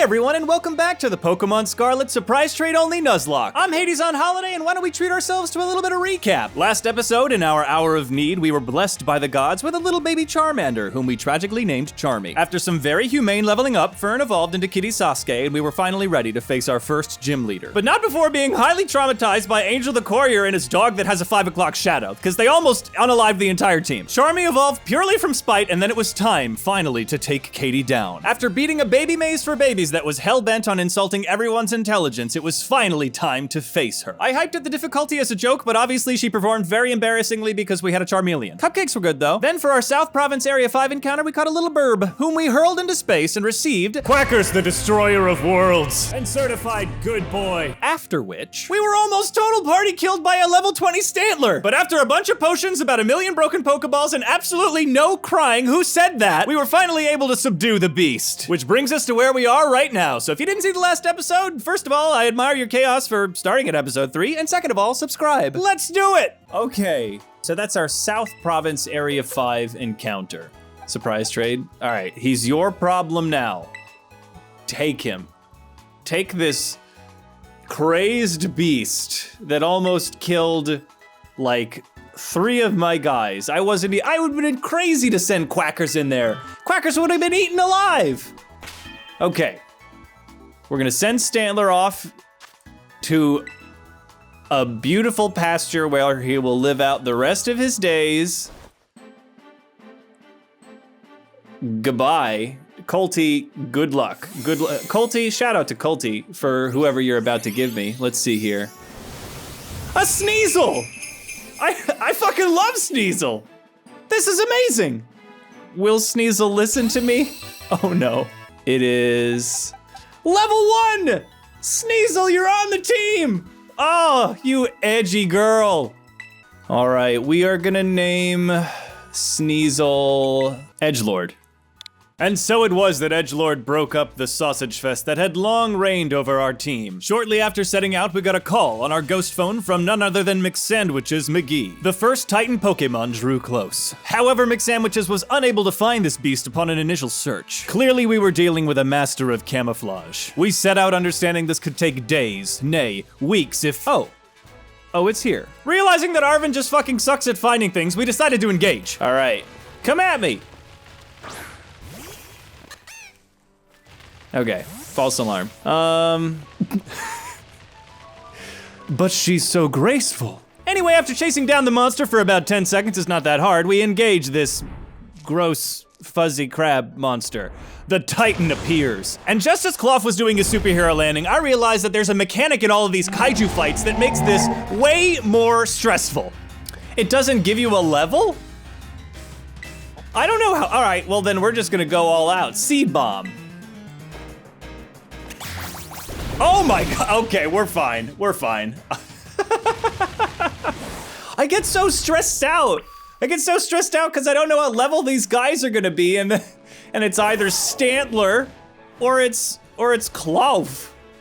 everyone, and welcome back to the Pokemon Scarlet Surprise Trade Only Nuzlocke. I'm Hades on holiday, and why don't we treat ourselves to a little bit of recap? Last episode, in our Hour of Need, we were blessed by the gods with a little baby Charmander, whom we tragically named Charmy. After some very humane leveling up, Fern evolved into Kitty Sasuke, and we were finally ready to face our first gym leader. But not before being highly traumatized by Angel the Courier and his dog that has a 5 o'clock shadow, because they almost unalived the entire team. Charmy evolved purely from spite, and then it was time, finally, to take Katie down. After beating a baby maze for babies that was hell-bent on insulting everyone's intelligence, it was finally time to face her. I hyped at the difficulty as a joke, but obviously she performed very embarrassingly because we had a Charmeleon. Cupcakes were good though. Then for our South Province Area 5 encounter, we caught a little burb, whom we hurled into space and received Quackers the Destroyer of Worlds and Certified Good Boy. After which, we were almost total party killed by a level 20 Stantler. But after a bunch of potions, about 1,000,000 broken Pokeballs, and absolutely no crying, who said that, we were finally able to subdue the beast. Which brings us to where we are right now. So if you didn't see the last episode, first of all, I admire your chaos for starting at episode 3, and second of all, subscribe. Let's do it! Okay, so that's our South Province Area 5 encounter. Surprise trade. All right, he's your problem now. Take him. Take this crazed beast that almost killed, like, 3 of my guys. I would have been crazy to send Quackers in there. Quackers would have been eaten alive. Okay. We're gonna send Stantler off to a beautiful pasture where he will live out the rest of his days. Goodbye. Colty, good luck. Colty, shout out to Colty for whoever you're about to give me. Let's see here. A Sneasel! I fucking love Sneasel. This is amazing. Will Sneasel listen to me? Oh no. It is level 1. Sneasel, you're on the team. Oh, you edgy girl. All right, we are gonna name Sneasel Edgelord. And so it was that Edgelord broke up the sausage fest that had long reigned over our team. Shortly after setting out, we got a call on our ghost phone from none other than McSandwiches McGee. The first Titan Pokemon drew close. However, McSandwiches was unable to find this beast upon an initial search. Clearly, we were dealing with a master of camouflage. We set out understanding this could take days, nay, weeks if— Oh, it's here. Realizing that Arvin just fucking sucks at finding things, we decided to engage. All right, come at me. Okay, false alarm. But she's so graceful. Anyway, after chasing down the monster for about 10 seconds, it's not that hard, we engage this gross, fuzzy crab monster. The Titan appears. And just as Clough was doing his superhero landing, I realized that there's a mechanic in all of these kaiju fights that makes this way more stressful. It doesn't give you a level? I don't know how— all right, well then we're just gonna go all out. Seed Bomb. Oh my god, okay, we're fine, we're fine. I get so stressed out. I get so stressed out because I don't know what level these guys are gonna be, and it's either Stantler or it's Clough.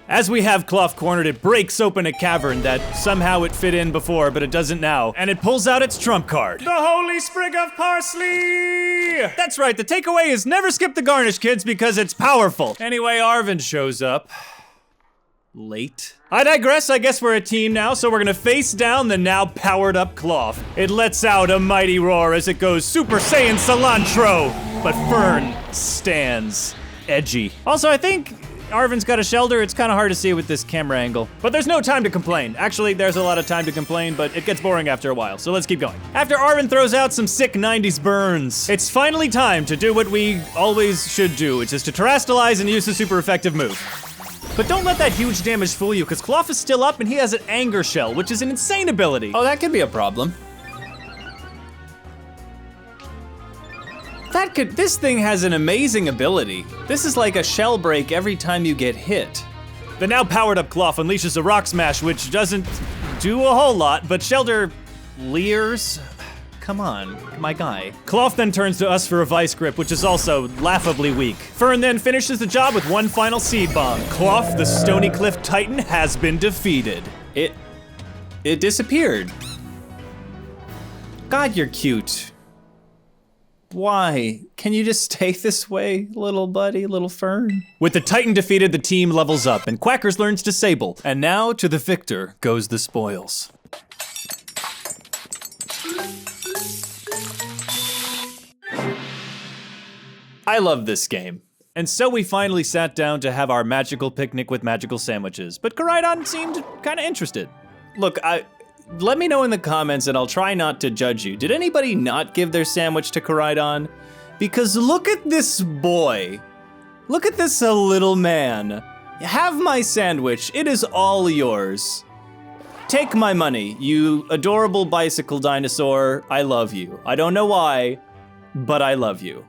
As we have Clough cornered, it breaks open a cavern that somehow it fit in before, but it doesn't now, and it pulls out its trump card. The Holy Sprig of Parsley! That's right, the takeaway is never skip the garnish, kids, because it's powerful. Anyway, Arvin shows up. Late. I digress, I guess we're a team now, so we're gonna face down the now powered up Clough. It lets out a mighty roar as it goes Super Saiyan Cilantro, but Fern stands edgy. Also, I think Arvin's got a shelter. It's kind of hard to see with this camera angle, but there's no time to complain. Actually, there's a lot of time to complain, but it gets boring after a while, so let's keep going. After Arvin throws out some sick 90s burns, it's finally time to do what we always should do, which is to terrastalize and use a super effective move. But don't let that huge damage fool you, because Clough is still up and he has an Anger Shell, which is an insane ability. Oh, that could be a problem. This thing has an amazing ability. This is like a shell break every time you get hit. The now powered up Clough unleashes a Rock Smash, which doesn't do a whole lot, but Shelter leers. Come on, my guy. Clough then turns to us for a Vice Grip, which is also laughably weak. Fern then finishes the job with one final Seed Bomb. Clough, the Stony Cliff Titan, has been defeated. It disappeared. God, you're cute. Why? Can you just stay this way, little buddy, little fern? With the Titan defeated, the team levels up, and Quackers learns Disable. And now to the victor goes the spoils. I love this game. And so we finally sat down to have our magical picnic with magical sandwiches, but Koraidon seemed kinda interested. Look, let me know in the comments and I'll try not to judge you. Did anybody not give their sandwich to Koraidon? Because look at this boy. Look at this little man. Have my sandwich, it is all yours. Take my money, you adorable bicycle dinosaur. I love you. I don't know why, but I love you.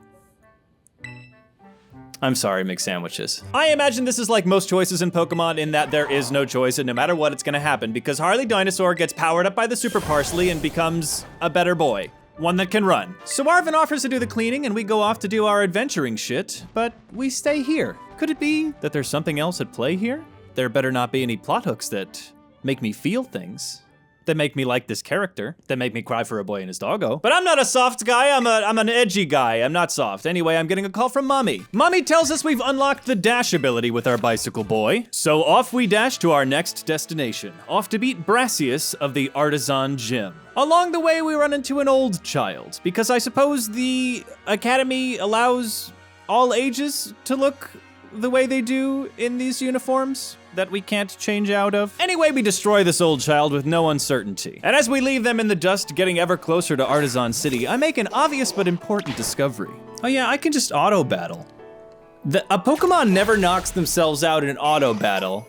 I'm sorry, McSandwiches. I imagine this is like most choices in Pokemon in that there is no choice and no matter what, it's gonna happen because Harley Dinosaur gets powered up by the Super Parsley and becomes a better boy. One that can run. So Arvin offers to do the cleaning and we go off to do our adventuring shit, but we stay here. Could it be that there's something else at play here? There better not be any plot hooks that make me feel things. That make me like this character, that make me cry for a boy and his doggo. But I'm not a soft guy, I'm an edgy guy, I'm not soft. Anyway, I'm getting a call from Mommy. Mommy tells us we've unlocked the dash ability with our bicycle boy. So off we dash to our next destination, off to beat Brassius of the Artazon Gym. Along the way, we run into an old child, because I suppose the Academy allows all ages to look the way they do in these uniforms that we can't change out of. Anyway, we destroy this old child with no uncertainty. And as we leave them in the dust, getting ever closer to Artazon City, I make an obvious but important discovery. Oh yeah, I can just auto battle. A Pokemon never knocks themselves out in an auto battle.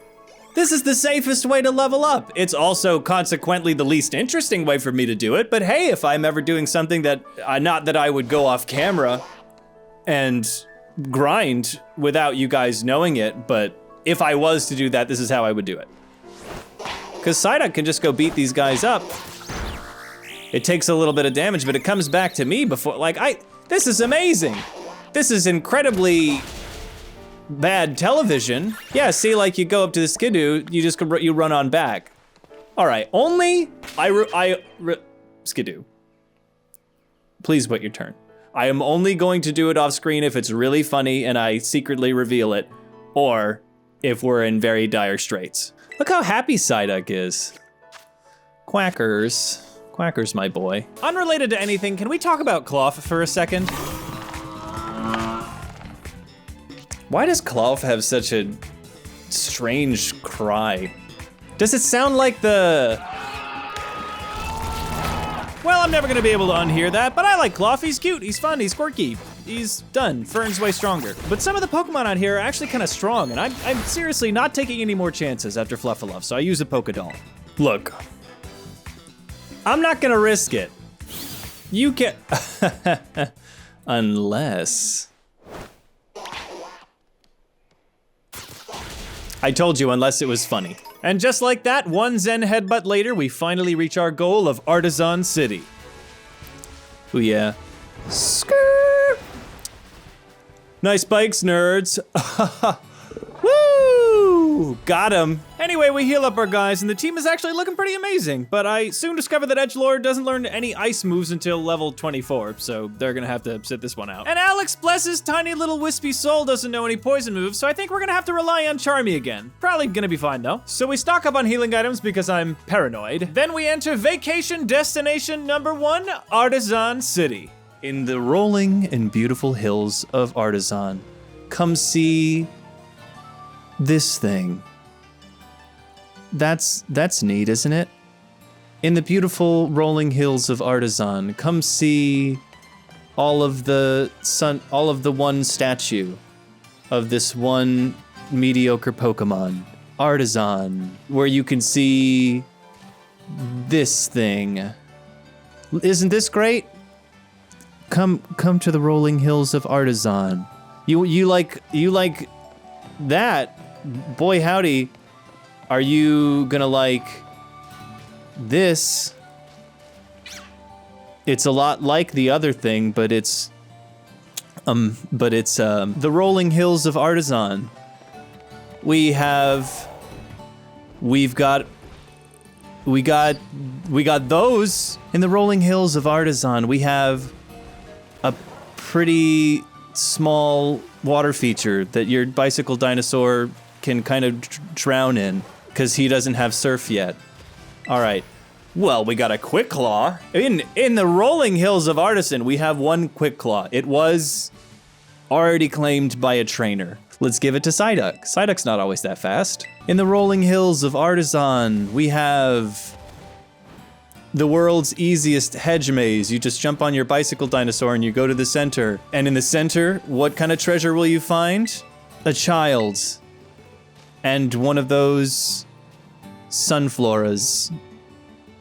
This is the safest way to level up. It's also consequently the least interesting way for me to do it, but hey, if I'm ever doing something that, not that I would go off camera and grind without you guys knowing it, but if I was to do that, this is how I would do it. Because Psyduck can just go beat these guys up. It takes a little bit of damage, but it comes back to me before, this is amazing. This is incredibly bad television. Yeah, see, like you go up to the Skidoo, you run on back. All right, only Skidoo. Please wait your turn. I am only going to do it off screen if it's really funny and I secretly reveal it, or if we're in very dire straits. Look how happy Psyduck is. Quackers. Quackers, my boy. Unrelated to anything, can we talk about Cloth for a second? Why does Cloth have such a strange cry? Does it sound like the... Well, I'm never gonna be able to unhear that, but I like Cloth. He's cute, he's fun, he's quirky. He's done. Fern's way stronger. But some of the Pokemon on here are actually kind of strong, and I'm seriously not taking any more chances after Fluffalough, so I use a Pokédoll. Look, I'm not gonna risk it. You can, unless. I told you, unless it was funny. And just like that, one Zen headbutt later, we finally reach our goal of Artazon City. Ooh yeah. Skirt. Nice bikes, nerds. Woo! Got him. Anyway, we heal up our guys, and the team is actually looking pretty amazing, but I soon discovered that Edgelord doesn't learn any ice moves until level 24, so they're gonna have to sit this one out. And Alex, bless his tiny little wispy soul, doesn't know any poison moves, so I think we're gonna have to rely on Charmy again. Probably gonna be fine though. So we stock up on healing items because I'm paranoid. Then we enter vacation destination number 1, Artazon City. In the rolling and beautiful hills of Artazon, come see this thing. That's neat, isn't it? In the beautiful rolling hills of Artazon, come see all of the one statue of this one mediocre Pokemon, Artazon, where you can see this thing. Isn't this great? Come to the rolling hills of Artazon. You like that? Boy howdy. Are you gonna like this? It's a lot like the other thing, but it's the rolling hills of Artazon. We got those in the rolling hills of Artazon. We have pretty small water feature that your bicycle dinosaur can kind of drown in, because he doesn't have surf yet. All right. Well, we got a Quick Claw. In the rolling hills of Artazon, we have one Quick Claw. It was already claimed by a trainer. Let's give it to Psyduck. Psyduck's not always that fast. In the rolling hills of Artazon, we have the world's easiest hedge maze. You just jump on your bicycle dinosaur and you go to the center. And in the center, what kind of treasure will you find? A child. And one of those Sunfloras.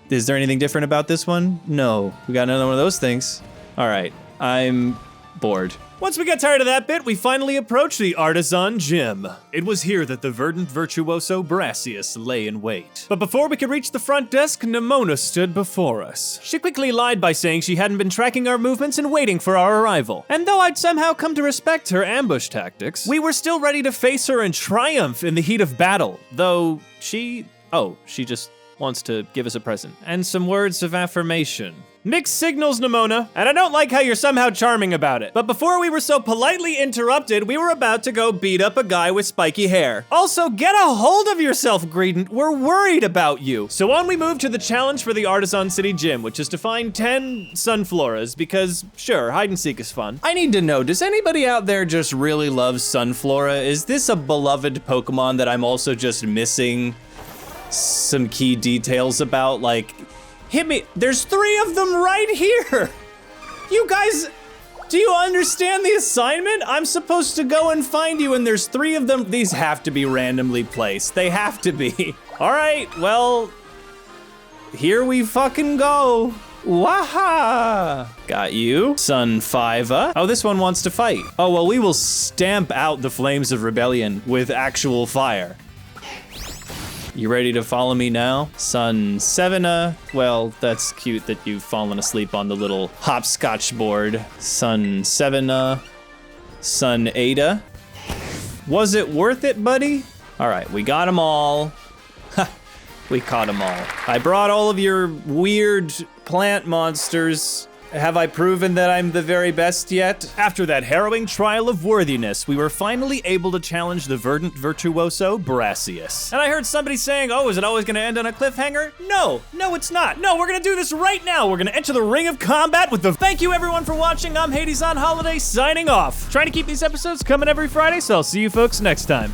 Is there anything different about this one? No. We got another one of those things. All right. I'm bored. Once we got tired of that bit, we finally approached the Artazon gym. It was here that the verdant virtuoso Brassius lay in wait. But before we could reach the front desk, Nemona stood before us. She quickly lied by saying she hadn't been tracking our movements and waiting for our arrival. And though I'd somehow come to respect her ambush tactics, we were still ready to face her in triumph in the heat of battle. Though she just wants to give us a present. And some words of affirmation. Mixed signals, Nemona, and I don't like how you're somehow charming about it. But before we were so politely interrupted, we were about to go beat up a guy with spiky hair. Also, get a hold of yourself, Greedent. We're worried about you. So on we move to the challenge for the Artazon City Gym, which is to find 10 Sunfloras, because sure, hide and seek is fun. I need to know, does anybody out there just really love Sunflora? Is this a beloved Pokemon that I'm also just missing some key details about? Like, hit me. There's 3 of them right here. You guys, do you understand the assignment? I'm supposed to go and find you, and there's 3 of them. These have to be randomly placed. They have to be. All right, well, here we fucking go. Waha! Got you. Sunfiva. Oh, this one wants to fight. Oh, well, we will stamp out the flames of rebellion with actual fire. You ready to follow me now? Sunsevena. Well, that's cute that you've fallen asleep on the little hopscotch board. Sunsevena. Sunada. Was it worth it, buddy? All right, we got them all. Ha, we caught them all. I brought all of your weird plant monsters. Have I proven that I'm the very best yet? After that harrowing trial of worthiness, we were finally able to challenge the verdant virtuoso Brassius. And I heard somebody saying, oh, is it always gonna end on a cliffhanger? No, it's not. No, we're gonna do this right now. We're gonna enter the ring of combat with the... Thank you everyone for watching. I'm Hades on Holiday, signing off. Trying to keep these episodes coming every Friday, so I'll see you folks next time.